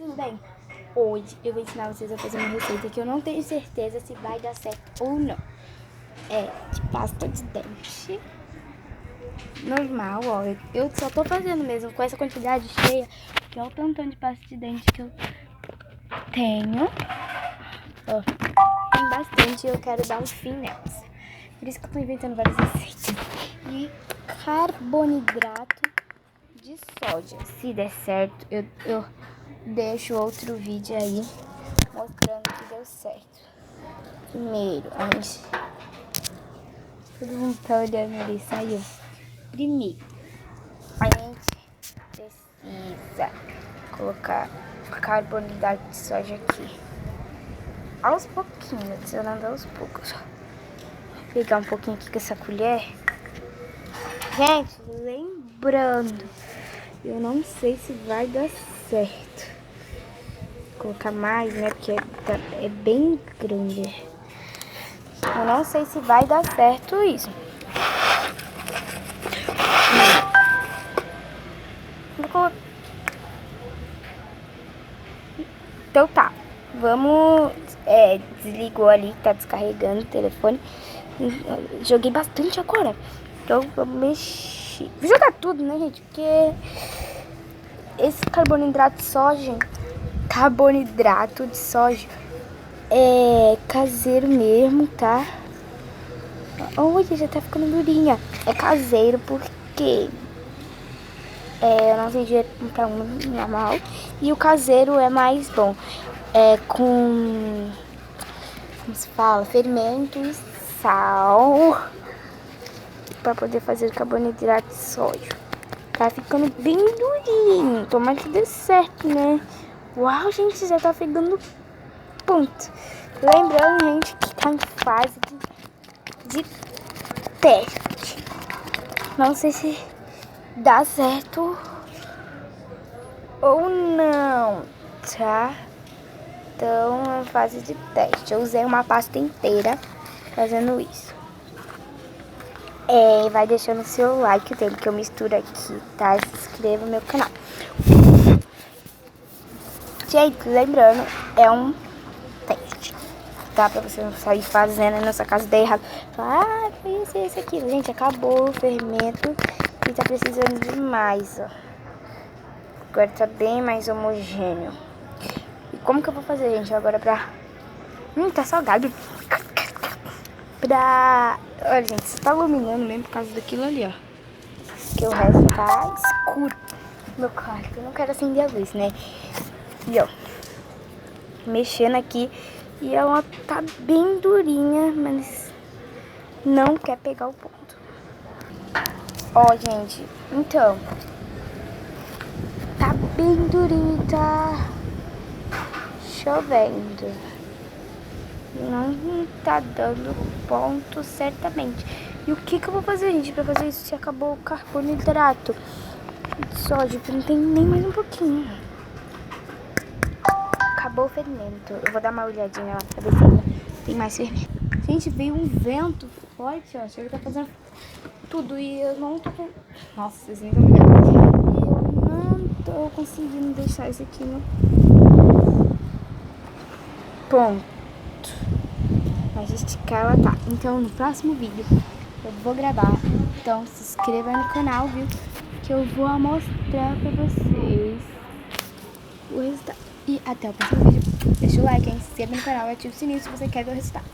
tudo bem? Hoje eu vou ensinar vocês a fazer uma receita que eu não tenho certeza se vai dar certo ou não. É de pasta de dente normal, ó. Eu só tô fazendo mesmo com essa quantidade cheia, que é o tantão de pasta de dente que eu tenho. Ó, tem bastante e eu quero dar um fim nelas. Por isso que eu tô inventando várias receitas. E carboidrato de soja. Se der certo, eu deixo outro vídeo aí mostrando que deu certo. Primeiro, todo mundo tá olhando ali, saiu. Primeiro, a gente precisa colocar carboidrato de soja aqui. Aos pouquinhos, adicionando aos poucos. Vou pegar um pouquinho aqui com essa colher. Gente, lembrando, eu não sei se vai dar certo. Vou colocar mais, né? Porque é bem grande. Eu não sei se vai dar certo isso. Então tá. Vamos... desligou ali, tá descarregando o telefone. Joguei bastante agora. Então vamos mexer. Vou jogar tudo, né, gente? Porque esse carboidrato de soja é caseiro mesmo, tá? Olha, já tá ficando durinha. É caseiro porque eu não tenho dinheiro pra comprar um normal. E o caseiro é mais bom. É com... como se fala? Fermento e sal. Pra poder fazer carboidrato de soja. Tá ficando bem durinho. Tomara que dê certo, né? Uau, gente, já tá ficando ponto. Lembrando, gente, que tá em fase de teste. Não sei se dá certo ou não, tá? Então, é fase de teste. Eu usei uma pasta inteira fazendo isso. Vai deixando o seu like, o tempo que eu misturo aqui, tá? Se inscreva no meu canal. Gente, lembrando, é um teste, tá? Pra você não sair fazendo aí na sua casa der errado. Falar, foi isso aqui. Gente, acabou o fermento e tá precisando de mais, ó. Agora tá bem mais homogêneo. E como que eu vou fazer, gente, agora pra... tá salgado. Olha, gente, você tá iluminando mesmo por causa daquilo ali, ó. Porque o resto tá escuro. Meu quarto, eu não quero acender a luz, né? E ó, mexendo aqui. E ela tá bem durinha, mas não quer pegar o ponto. Ó, gente, então, tá bem durinho, tá chovendo. Não tá dando ponto certamente. E o que eu vou fazer, gente, pra fazer isso se acabou o carboidrato de soja? Porque não tem nem mais um pouquinho. Acabou o fermento. Eu vou dar uma olhadinha lá pra ver se ainda tem mais fermento. Gente, veio um vento forte, ó. Chega, tá fazendo tudo e eu não tô... Nossa, vocês nem estão vendo. E eu não tô conseguindo deixar isso aqui no ponto. Mas esticar ela tá. Então, no próximo vídeo eu vou gravar. Então, se inscreva no canal, viu? Que eu vou mostrar pra vocês o resultado. E até o próximo vídeo. Deixa o like, hein? Se inscreva no canal e ative o sininho se você quer ver o resultado.